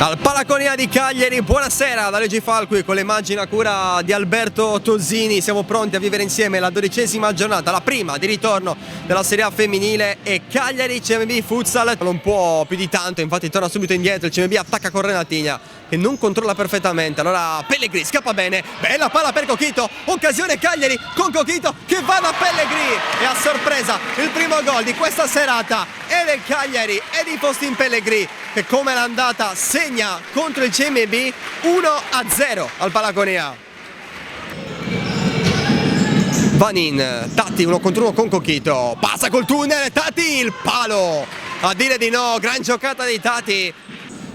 Dal Palaconia di Cagliari, buonasera da Luigi Falqui con le immagini a cura di Alberto Tosini. Siamo pronti a vivere insieme la 12ª giornata, la prima di ritorno della Serie A femminile, e Cagliari CMB Futsal non può più di tanto, infatti torna subito indietro. Il CMB attacca con Renatigna che non controlla perfettamente, allora Pellegrini scappa bene, bella palla per Coquito, occasione Cagliari con Coquito che va da Pellegrini e a sorpresa il primo gol di questa serata è del Cagliari e di Faustin Pellegrini, che come l'è andata segna contro il CMB 1-0 al Palaconia. Vanin, Tatti 1 contro 1 con Coquito, passa col tunnel, Tatti il palo, a dire di no, gran giocata di Tatti.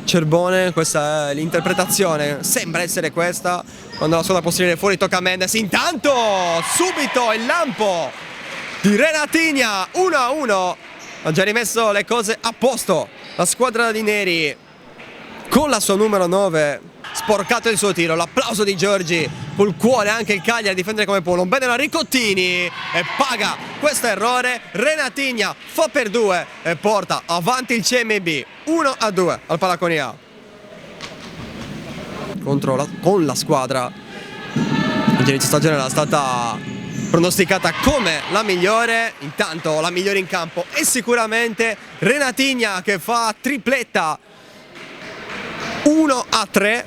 Cerbone, questa è l'interpretazione, sembra essere questa, quando la squadra può salire fuori tocca a Mendes, intanto subito il lampo di Renatigna 1-1, ha già rimesso le cose a posto la squadra di Neri con la sua numero 9, sporcato il suo tiro, l'applauso di Giorgi, col cuore anche il Cagliari a difendere come può, non bene la Ricottini e paga questo errore. Renatigna fa per 2 e porta avanti il CMB 1-2 al Palaconia. Con la squadra l'inizio stagione era stata pronosticata come la migliore, intanto la migliore in campo è sicuramente Renatigna che fa tripletta 1-3,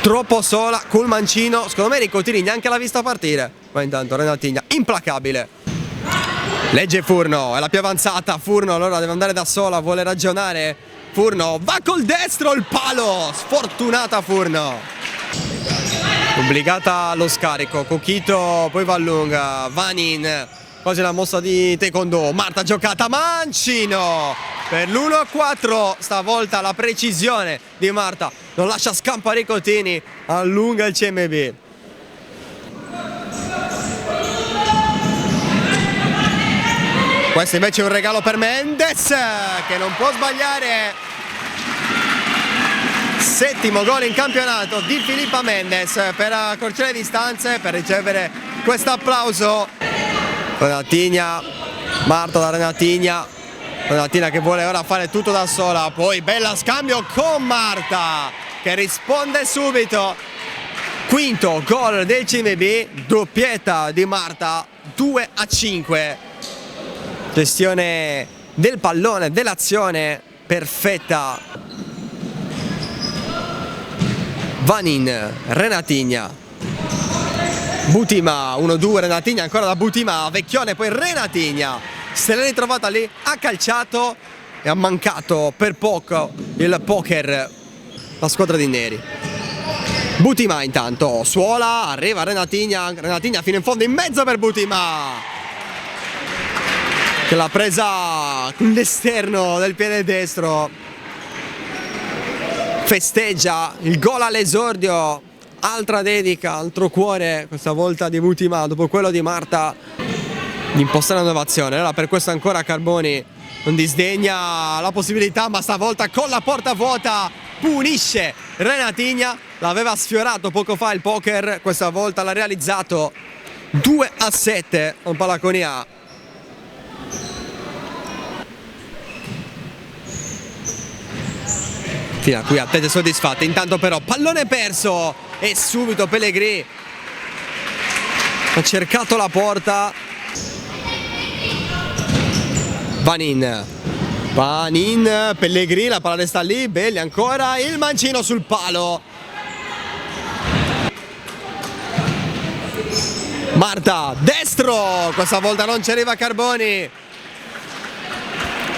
troppo sola col mancino, secondo me Ricottini neanche l'ha vista partire, ma intanto Renatigna implacabile, legge Furno, è la più avanzata, Furno allora deve andare da sola, vuole ragionare, Furno va col destro, il palo, sfortunata Furno, obbligata allo scarico, Coquito poi va a lunga, Vanin, quasi la mossa di taekwondo, Marta giocata, mancino per l'1-4, stavolta la precisione di Marta non lascia scampare Ricottini, allunga il CMB. Questo invece è un regalo per Mendes che non può sbagliare. Settimo gol in campionato di Filippa Mendes per accorciare le distanze, per ricevere questo applauso. Renatigna, Marta da Renatigna che vuole ora fare tutto da sola, poi bella scambio con Marta che risponde subito. Quinto gol del CMB, doppietta di Marta 2-5. Gestione del pallone, dell'azione perfetta. Vanin, Renatigna, Butima 1-2, Renatigna ancora da Butima, Vecchione, poi Renatigna se l'è ritrovata lì, ha calciato e ha mancato per poco il poker la squadra di Neri. Butima intanto, Suola, arriva Renatigna fino in fondo in mezzo per Butima che l'ha presa con l'esterno del piede destro, festeggia il gol all'esordio, altra dedica, altro cuore questa volta di Butima dopo quello di Marta di impostare un'innovazione. Allora per questo ancora Carboni non disdegna la possibilità, ma stavolta con la porta vuota punisce Renatigna, l'aveva sfiorato poco fa il poker, questa volta l'ha realizzato. 2-7 al Palaconia. Fino a qui attese soddisfatte, intanto però pallone perso e subito Pellegrini ha cercato la porta. Vanin, Pellegrini, la palla resta lì, Belli ancora, il mancino sul palo. Marta, destro, questa volta non ci arriva Carboni.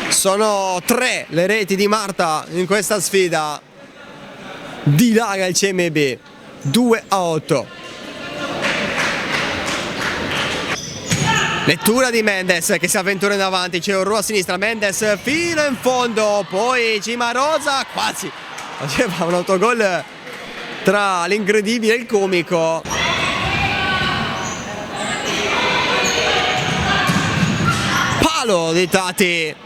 Sono 3 le reti di Marta in questa sfida. Dilaga il CMB 2-8. Lettura di Mendes che si avventura in avanti, c'è un ruolo a sinistra, Mendes fino in fondo, poi Cimarosa quasi faceva un autogol tra l'incredibile e il comico. Palo di Tatti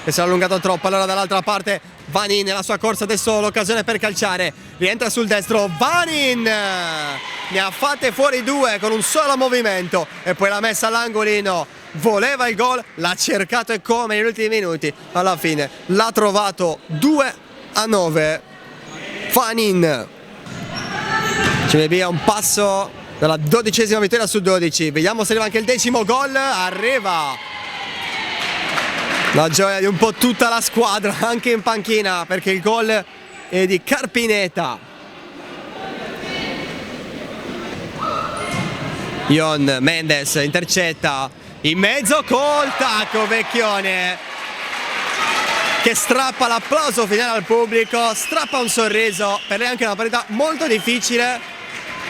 che si è allungato troppo, allora dall'altra parte Vanin nella sua corsa, adesso l'occasione per calciare, rientra sul destro, Vanin ne ha fatte fuori 2 con un solo movimento e poi l'ha messa all'angolino, voleva il gol, l'ha cercato e come negli ultimi minuti, alla fine l'ha trovato. 2 9. Fanin. CMB a un passo dalla 12ª vittoria su 12. Vediamo se arriva anche il 10° gol. Arriva. La gioia di un po' tutta la squadra, anche in panchina, perché il gol è di Carpineta. Ion Mendes intercetta in mezzo col tacco Vecchione, che strappa l'applauso finale al pubblico, strappa un sorriso. Per lei anche una partita molto difficile,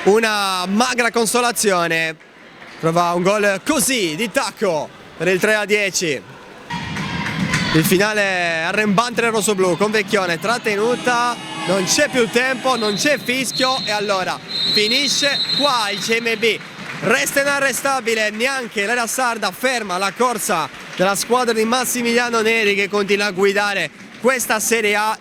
una magra consolazione. Trova un gol così di tacco per il 3-10. Il finale arrembante del rossoblu con Vecchione trattenuta, non c'è più tempo, non c'è fischio e allora finisce qua il CMB. Resta inarrestabile, neanche l'area sarda ferma la corsa della squadra di Massimiliano Neri, che continua a guidare questa Serie A.